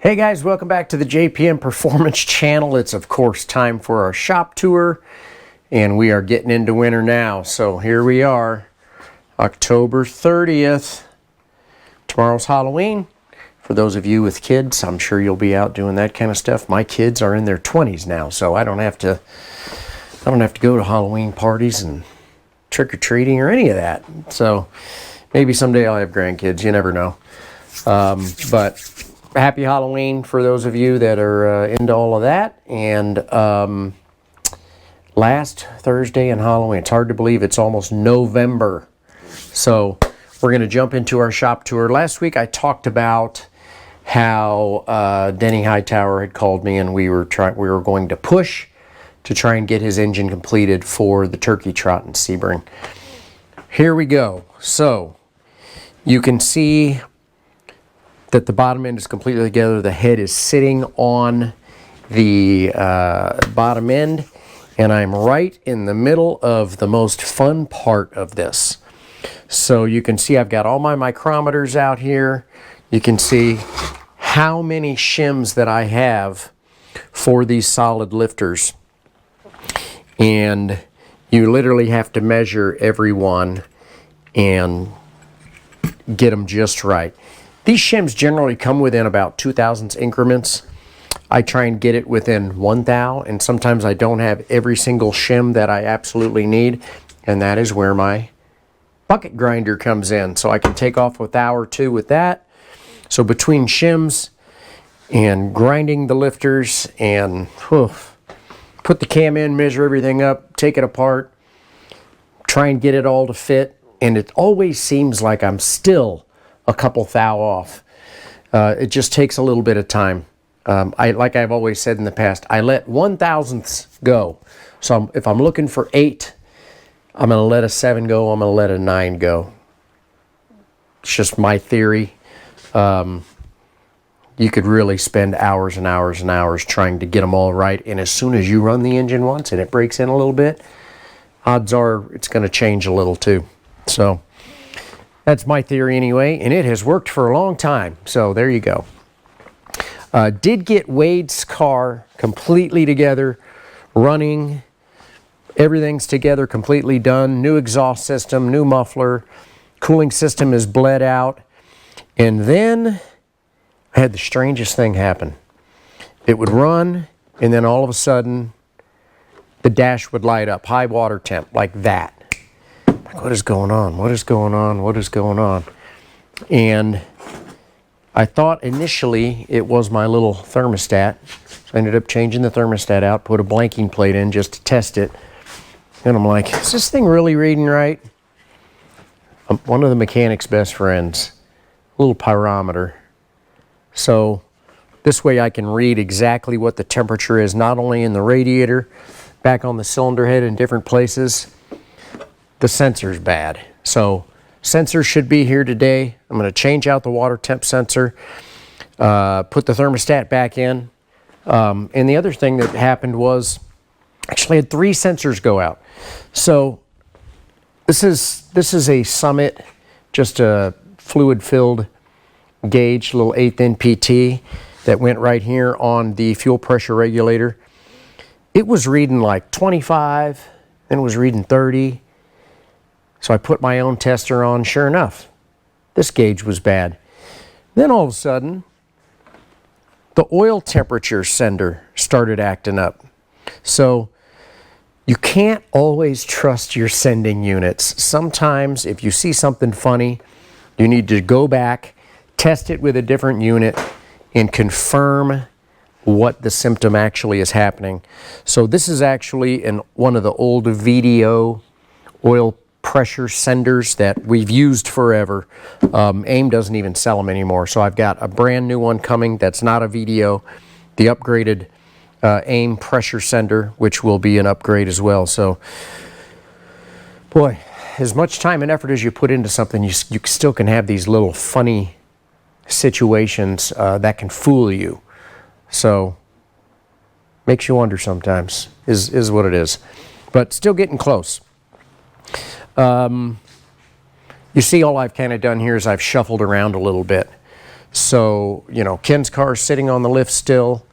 Hey guys, welcome back to the JPM Performance channel. It's of course time for our shop tour, and we are getting into winter now. So here we are, October 30th. Tomorrow's Halloween. For those of you with kids, I'm sure you'll be out doing that kind of stuff. My kids are in their 20s now, so I don't have to go to Halloween parties and trick-or-treating or any of that. So maybe someday I'll have grandkids, you never know. But happy Halloween for those of you that are into all of that. And last Thursday in Halloween, it's hard to believe it's almost November. So we're going to jump into our shop tour. Last week I talked about how Denny Hightower had called me, and we were going to push to try and get his engine completed for the turkey trot in Sebring. Here we go. So you can see that the bottom end is completely together. The head is sitting on the bottom end, and I'm right in the middle of the most fun part of this. So you can see I've got all my micrometers out here. You can see how many shims that I have for these solid lifters. And you literally have to measure every one and get them just right. These shims generally come within about 2,000ths increments. I try and get it within 1 thou, and sometimes I don't have every single shim that I absolutely need, and that is where my bucket grinder comes in. So I can take off a thou or two with that. So between shims and grinding the lifters and put the cam in, measure everything up, take it apart, try and get it all to fit, and it always seems like I'm still a couple thou off. It just takes a little bit of time. Like I've always said in the past, I let 1,000ths go. So if I'm looking for 8, I'm going to let a 7 go, I'm going to let a 9 go. It's just my theory. You could really spend hours and hours and hours trying to get them all right, and as soon as you run the engine once and it breaks in a little bit, odds are it's going to change a little too. So that's my theory anyway, and it has worked for a long time. So there you go. Did get Wade's car completely together, running. Everything's together, completely done. New exhaust system, new muffler, cooling system is bled out. And then I had the strangest thing happen. It would run, and then all of a sudden, the dash would light up, high water temp, like that. Like, what is going on? What is going on? What is going on? And I thought initially it was my little thermostat. So I ended up changing the thermostat out, put a blanking plate in just to test it. And I'm like, is this thing really reading right? One of the mechanic's best friends, a little pyrometer. So this way I can read exactly what the temperature is, not only in the radiator, back on the cylinder head in different places. The sensor's bad. So sensor should be here today. I'm going to change out the water temp sensor, put the thermostat back in. And the other thing that happened was, actually had 3 sensors go out. So this is a Summit, just a fluid-filled gauge, little 1/8 NPT that went right here on the fuel pressure regulator. It was reading like 25, then it was reading 30. So I put my own tester on. Sure enough, this gauge was bad. Then all of a sudden, the oil temperature sender started acting up. So you can't always trust your sending units. Sometimes if you see something funny, you need to go back, test it with a different unit, and confirm what the symptom actually is happening. So this is actually one of the old VDO oil pressure senders that we've used forever. AIM doesn't even sell them anymore. So I've got a brand new one coming that's not a VDO, the upgraded AIM pressure sender, which will be an upgrade as well. So boy, as much time and effort as you put into something, you still can have these little funny situations that can fool you. So makes you wonder sometimes, is what it is. But still getting close. You see, all I've kind of done here is I've shuffled around a little bit. So, you know, Ken's car is sitting on the lift still.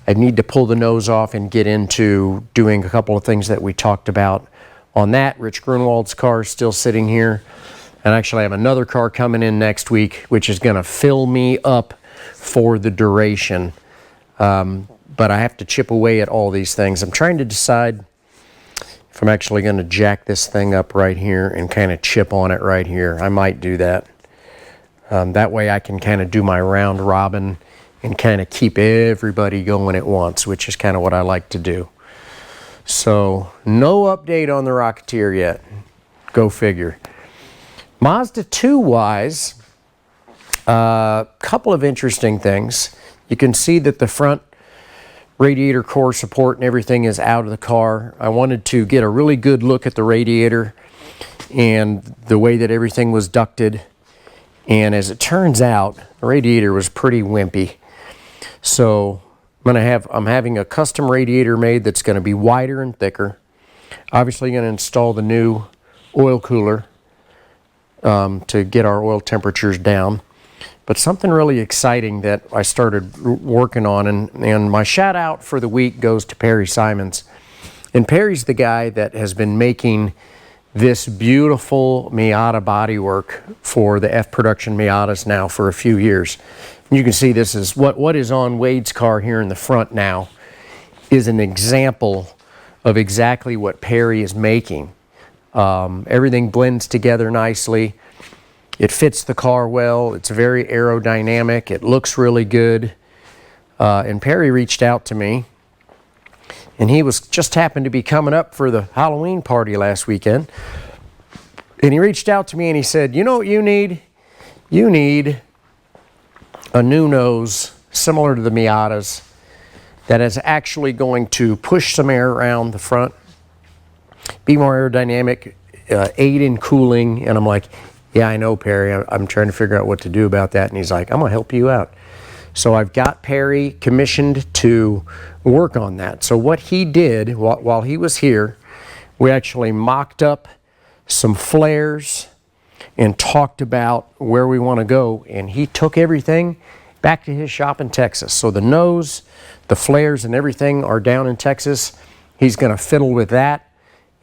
I need to pull the nose off and get into doing a couple of things that we talked about on that. Rich Grunwald's car is still sitting here. And actually I have another car coming in next week, which is going to fill me up for the duration. But I have to chip away at all these things. I'm trying to decide if I'm actually going to jack this thing up right here and kind of chip on it right here. I might do that. That way I can kind of do my round robin and kind of keep everybody going at once, which is kind of what I like to do. So no update on the Rocketeer yet. Go figure. Mazda 2 wise, a couple of interesting things. You can see that the front radiator core support and everything is out of the car. I wanted to get a really good look at the radiator and the way that everything was ducted. And as it turns out, the radiator was pretty wimpy. So I'm having a custom radiator made that's going to be wider and thicker. Obviously going to install the new oil cooler to get our oil temperatures down. But something really exciting that I started working on, and my shout out for the week goes to Perry Simons. And Perry's the guy that has been making this beautiful Miata bodywork for the F production Miatas now for a few years. You can see this is what is on Wade's car here in the front now is an example of exactly what Perry is making. Everything blends together nicely. It fits the car well. It's very aerodynamic. It looks really good. And Perry reached out to me, and he was just happened to be coming up for the Halloween party last weekend. And he reached out to me and he said, you know what you need? You need a new nose similar to the Miatas that is actually going to push some air around the front, be more aerodynamic, aid in cooling. And I'm like, yeah, I know, Perry. I'm trying to figure out what to do about that. And he's like, I'm going to help you out. So I've got Perry commissioned to work on that. So what he did while he was here, we actually mocked up some flares and talked about where we want to go. And he took everything back to his shop in Texas. So the nose, the flares, and everything are down in Texas. He's going to fiddle with that,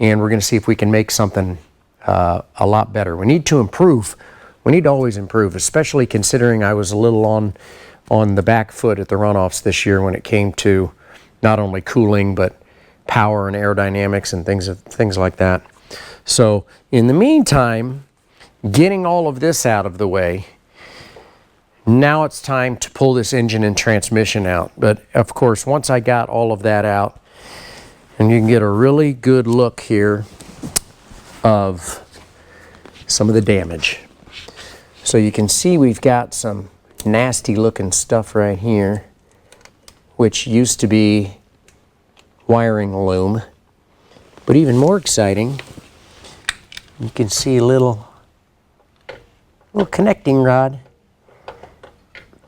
and we're going to see if we can make something a lot better. We need to improve. We need to always improve, especially considering I was a little on the back foot at the runoffs this year when it came to not only cooling but power and aerodynamics and things like that. So in the meantime, getting all of this out of the way, now it's time to pull this engine and transmission out. But of course, once I got all of that out, and you can get a really good look here of some of the damage. So you can see we've got some nasty looking stuff right here, which used to be wiring loom. But even more exciting, you can see a little connecting rod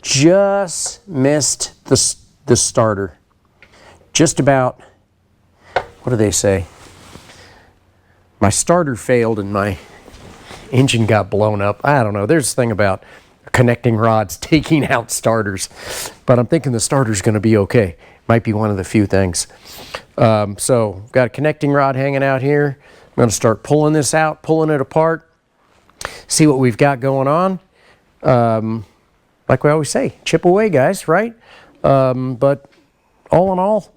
just missed the starter. Just about, what do they say? My starter failed and my engine got blown up. I don't know. There's a thing about connecting rods taking out starters, but I'm thinking the starter's going to be okay. Might be one of the few things. So got a connecting rod hanging out here. I'm going to start pulling this out, pulling it apart, see what we've got going on. Like we always say, chip away, guys, right? But all in all,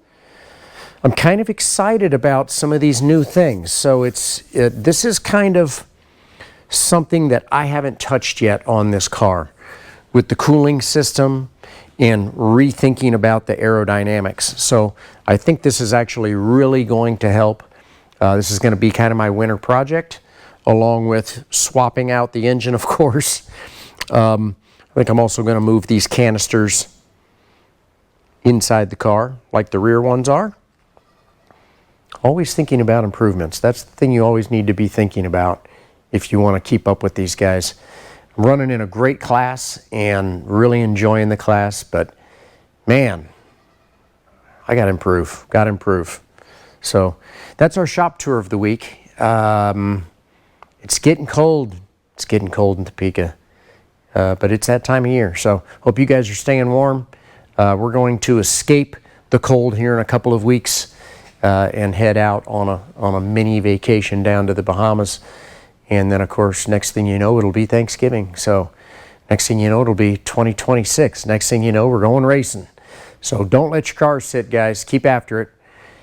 I'm kind of excited about some of these new things. So this is kind of something that I haven't touched yet on this car with the cooling system and rethinking about the aerodynamics. So I think this is actually really going to help. This is going to be kind of my winter project, along with swapping out the engine, of course. I think I'm also going to move these canisters inside the car like the rear ones are. Always thinking about improvements. That's the thing you always need to be thinking about if you want to keep up with these guys. I'm running in a great class and really enjoying the class, but man, I got to improve. So that's our shop tour of the week. It's getting cold. It's getting cold in Topeka. But it's that time of year. So hope you guys are staying warm. We're going to escape the cold here in a couple of weeks and head out on a mini vacation down to the Bahamas. And then, of course, next thing you know, it'll be Thanksgiving. So next thing you know, it'll be 2026. Next thing you know, we're going racing. So don't let your cars sit, guys. Keep after it.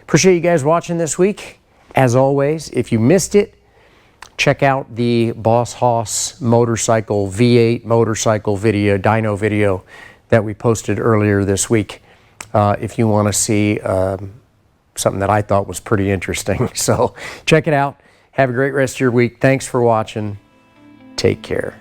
Appreciate you guys watching this week. As always, if you missed it, check out the Boss Hoss motorcycle V8 motorcycle video, dyno video that we posted earlier this week. If you want to see something that I thought was pretty interesting. So check it out. Have a great rest of your week. Thanks for watching. Take care.